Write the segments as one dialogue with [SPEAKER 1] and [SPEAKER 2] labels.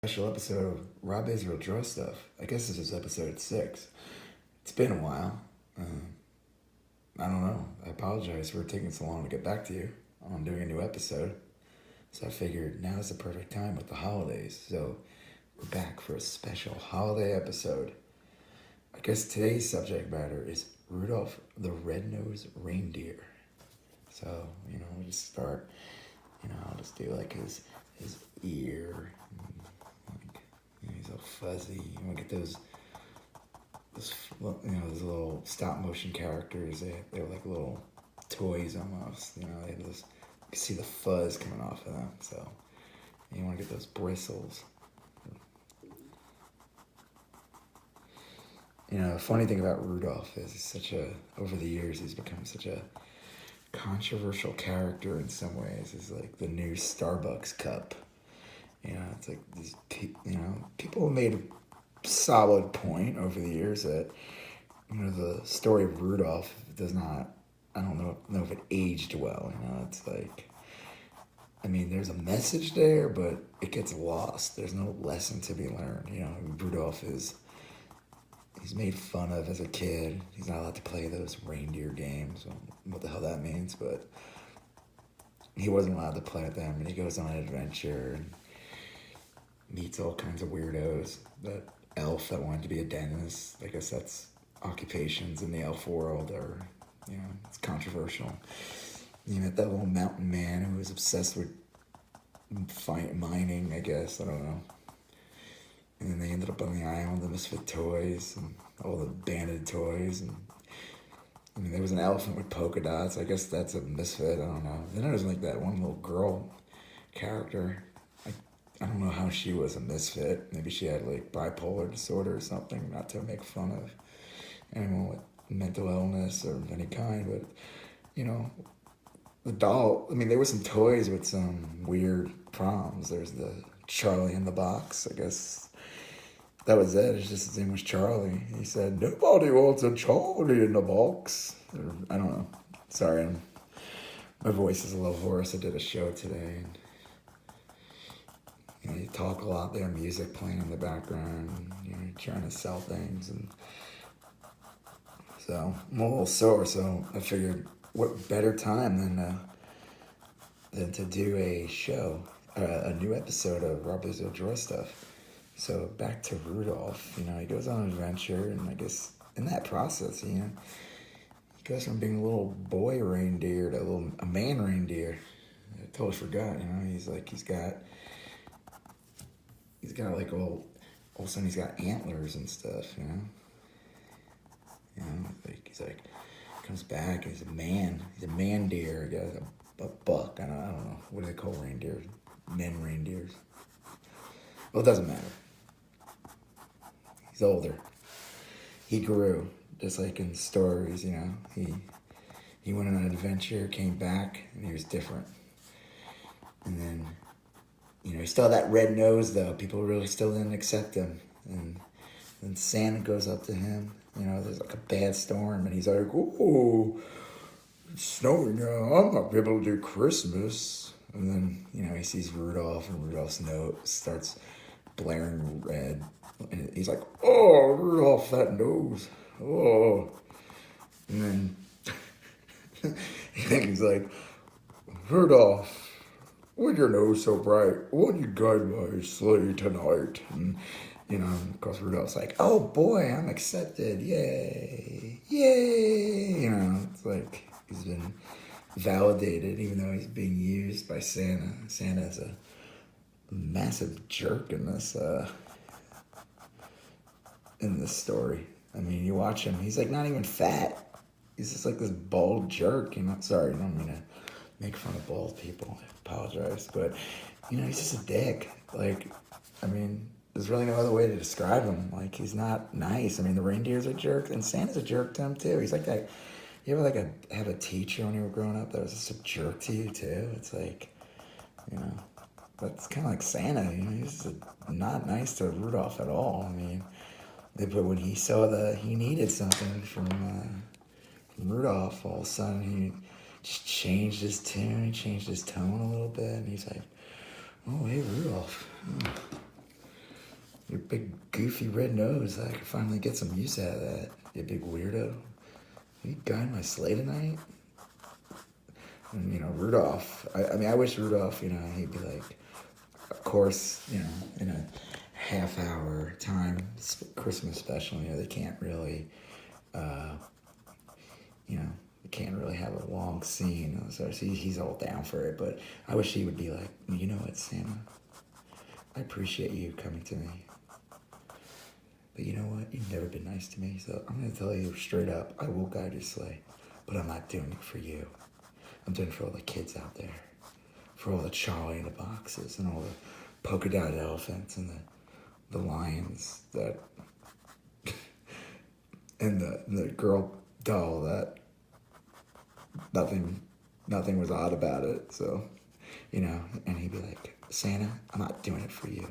[SPEAKER 1] Special episode of Rob Israel Draw Stuff. I guess this is episode 6. It's been a while. I don't know. I apologize for taking so long to get back to you on doing a new episode. So I figured now is the perfect time with the holidays. So we're back for a special holiday episode. I guess today's subject matter is Rudolph the Red-Nosed Reindeer. So, we'll just start, I'll just do like his ear. He's all fuzzy. You want to get those little stop motion characters. They're like little toys almost. They have those. You can see the fuzz coming off of them. So you want to get those bristles. The funny thing about Rudolph is over the years, he's become such a controversial character in some ways. He's like the new Starbucks cup. It's like these, people have made a solid point over the years that, the story of Rudolph does not, I don't know if it aged well. It's like, there's a message there, but it gets lost. There's no lesson to be learned. Rudolph he's made fun of as a kid. He's not allowed to play those reindeer games. What the hell that means, but he wasn't allowed to play with them, and he goes on an adventure and meets all kinds of weirdos. That elf that wanted to be a dentist, I guess that's occupations in the elf world are, it's controversial. You met that little mountain man who was obsessed with mining, I guess, I don't know. And then they ended up on the island, the misfit toys, and all the banded toys, and there was an elephant with polka dots. I guess that's a misfit, I don't know. Then there was like that one little girl character. I don't know how she was a misfit. Maybe she had like bipolar disorder or something, not to make fun of anyone with mental illness or of any kind, but, the doll, there were some toys with some weird proms. There's the Charlie in the box, I guess. That was it. It's just his name was Charlie. He said, "Nobody wants a Charlie in the box." Or, I don't know. Sorry, my voice is a little hoarse. I did a show today, and you talk a lot there, music playing in the background, and, trying to sell things, and so I'm a little sore. So I figured, what better time than to do a show, a new episode of Rob Israel Draw Stuff. So back to Rudolph. He goes on an adventure, and I guess in that process, he goes from being a little boy reindeer to a man reindeer. I totally forgot. He's got like all of a sudden he's got antlers and stuff. He's like comes back and he's a man. He's a man deer. He got a buck. I don't know, what do they call reindeers? Men reindeers. Well, it doesn't matter. He's older. He grew, just like in stories. He went on an adventure, came back, and he was different. And then, he still had that red nose, though. People really still didn't accept him. And then Santa goes up to him. There's like a bad storm, and he's like, "Oh, it's snowing. I'm not able to do Christmas." And then, he sees Rudolph, and Rudolph's nose starts blaring red. And he's like, "Oh, Rudolph, that nose. Oh." And then he's like, "Rudolph, with your nose so bright, won't you guide my sleigh tonight?" And, of course, Rudolph's like, "Oh, boy, I'm accepted. Yay. Yay." It's like he's been validated, even though he's being used by Santa. Santa's a massive jerk in this story. You watch him, he's like not even fat. He's just like this bald jerk. Sorry, I don't mean to make fun of bald people. I apologize, but he's just a dick. There's really no other way to describe him. He's not nice. The reindeers are jerks, and Santa's a jerk to him too. He's like that. You ever have a teacher when you were growing up that was just a jerk to you too? It's like, that's kind of like Santa. He's just not nice to Rudolph at all. But when he saw he needed something from Rudolph, all of a sudden he just changed his tune, he changed his tone a little bit, and he's like, "Oh, hey, Rudolph. big goofy red nose. I could finally get some use out of that. You big weirdo. You guide my sleigh tonight? And, Rudolph. I mean, I wish Rudolph, he'd be like, of course, in a half-hour time Christmas special, they can't really, they can't really have a long scene. So he's all down for it. But I wish he would be like, you know what, Santa? I appreciate you coming to me. But you know what? You've never been nice to me. So I'm going to tell you straight up, I will guide your sleigh. But I'm not doing it for you. I'm doing it for all the kids out there. For all the Charlie in the boxes and all the polka dotted elephants and the lions that and the girl doll that nothing was odd about it. So, and he'd be like, Santa, I'm not doing it for you.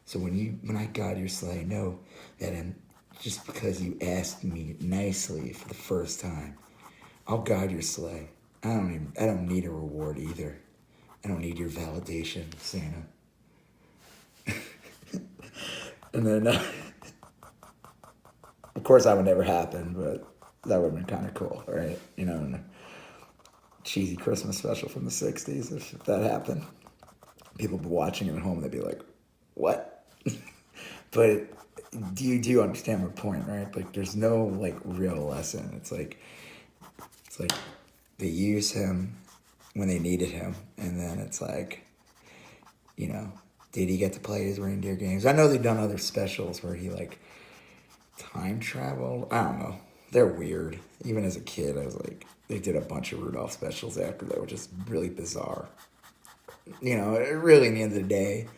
[SPEAKER 1] So when I guide your sleigh, know that just because you asked me nicely for the first time, I'll guide your sleigh. I don't need a reward either. I don't need your validation, Santa. And then, of course, that would never happen, but that would have been kind of cool, right? In a cheesy Christmas special from the 60s, if that happened. People would be watching it at home, and they'd be like, what? But do you understand my point, right? Like, there's no, real lesson. It's like they use him when they needed him, and then it's like, did he get to play his reindeer games? I know they've done other specials where he, time traveled. I don't know. They're weird. Even as a kid, I was like, they did a bunch of Rudolph specials after that, which is really bizarre. Really, in the end of the day,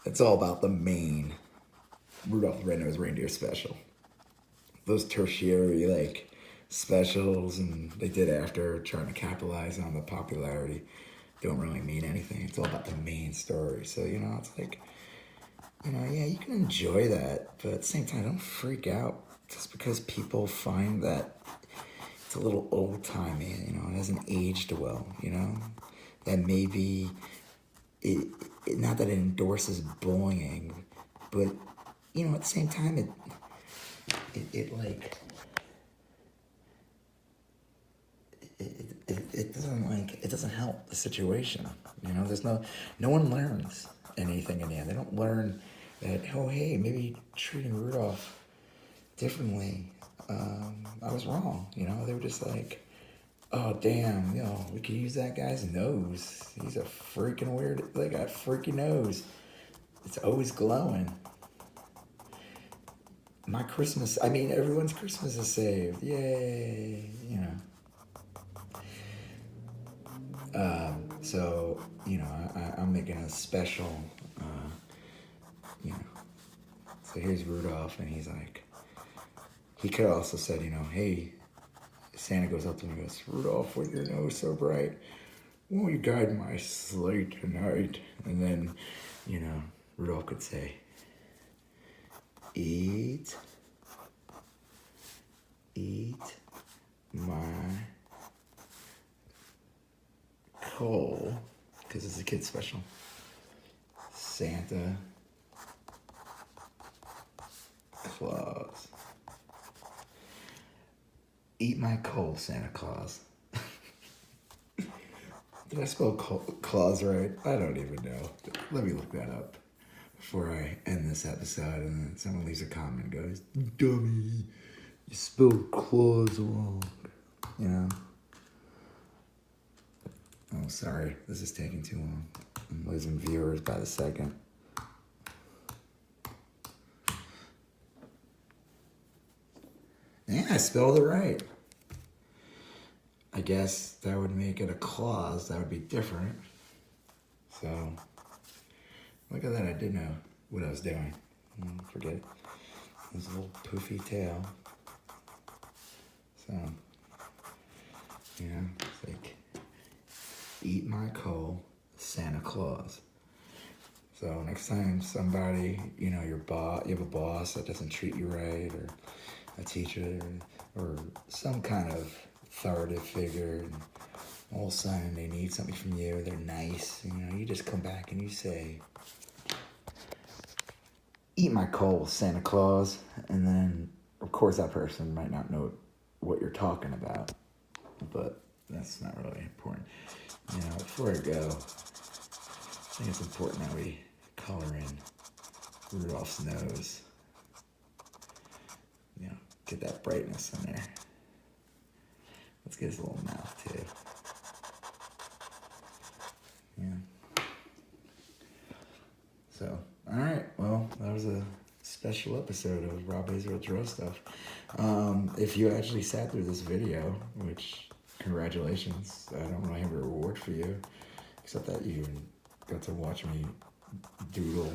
[SPEAKER 1] it's all about the main Rudolph the Red-Nosed Reindeer special. Those tertiary, specials and they did after trying to capitalize on the popularity don't really mean anything. It's all about the main story. So, it's like, yeah, you can enjoy that, but at the same time, don't freak out just because people find that it's a little old-timey, it hasn't aged well, that maybe, not that it endorses bullying, but, at the same time, it doesn't help the situation. There's no one learns anything in the end. They don't learn that, oh, hey, maybe treating Rudolph differently, I was wrong. They were just like, oh, damn, we could use that guy's nose. He's a freaking weird, they got a freaky nose. It's always glowing. My Christmas, everyone's Christmas is saved. Yay, So, I'm making a special, so here's Rudolph, and he's like, he could have also said, hey, Santa goes up to him and goes, Rudolph, with your nose so bright, won't you guide my sleigh tonight? And then, Rudolph could say, eat my coal, because it's a kid's special. Santa Claus. Eat my coal, Santa Claus. Did I spell Claus right? I don't even know. Let me look that up before I end this episode, and then someone leaves a comment and goes, dummy, you spelled Claus wrong. Oh, sorry. This is taking too long. I'm losing viewers by the second. Yeah, I spelled it right. I guess that would make it a clause. That would be different. So, look at that. I did know what I was doing. Forget it. This little poofy tail. So, it's like, eat my coal, Santa Claus. So next time somebody, you have a boss that doesn't treat you right, or a teacher, or some kind of authoritative figure, and all of a sudden they need something from you, they're nice, you just come back and you say, eat my coal, Santa Claus. And then, of course, that person might not know what you're talking about, but that's not really important. You know, before I go, I think it's important that we color in Rudolph's nose. You know, get that brightness in there. Let's get his little mouth too. Yeah. So, all right. Well, that was a special episode of Rob Israel Draw Stuff. If you actually sat through this video, which congratulations, I don't really have a reward for you, except that you got to watch me doodle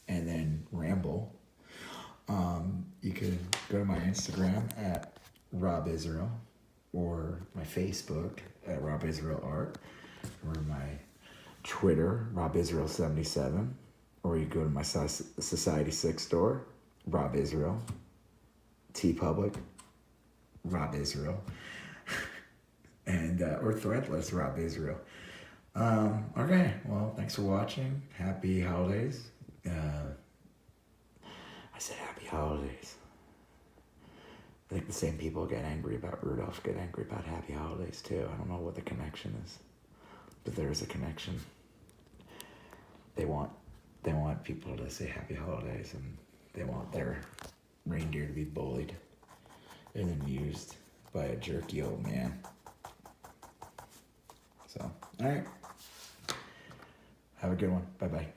[SPEAKER 1] and then ramble. You can go to my Instagram at Rob Israel, or my Facebook at Rob Israel Art, or my Twitter, Rob Israel 77, or you go to my Society 6 store, Rob Israel, TeePublic, Rob Israel, and or Threadless, Rob Israel. Okay, well, thanks for watching. Happy holidays. I said happy holidays. I think the same people get angry about Rudolph get angry about happy holidays too. I don't know what the connection is, but there is a connection. They want people to say happy holidays, and they want their reindeer to be bullied and then used by a jerky old man. So, all right. Have a good one. Bye-bye.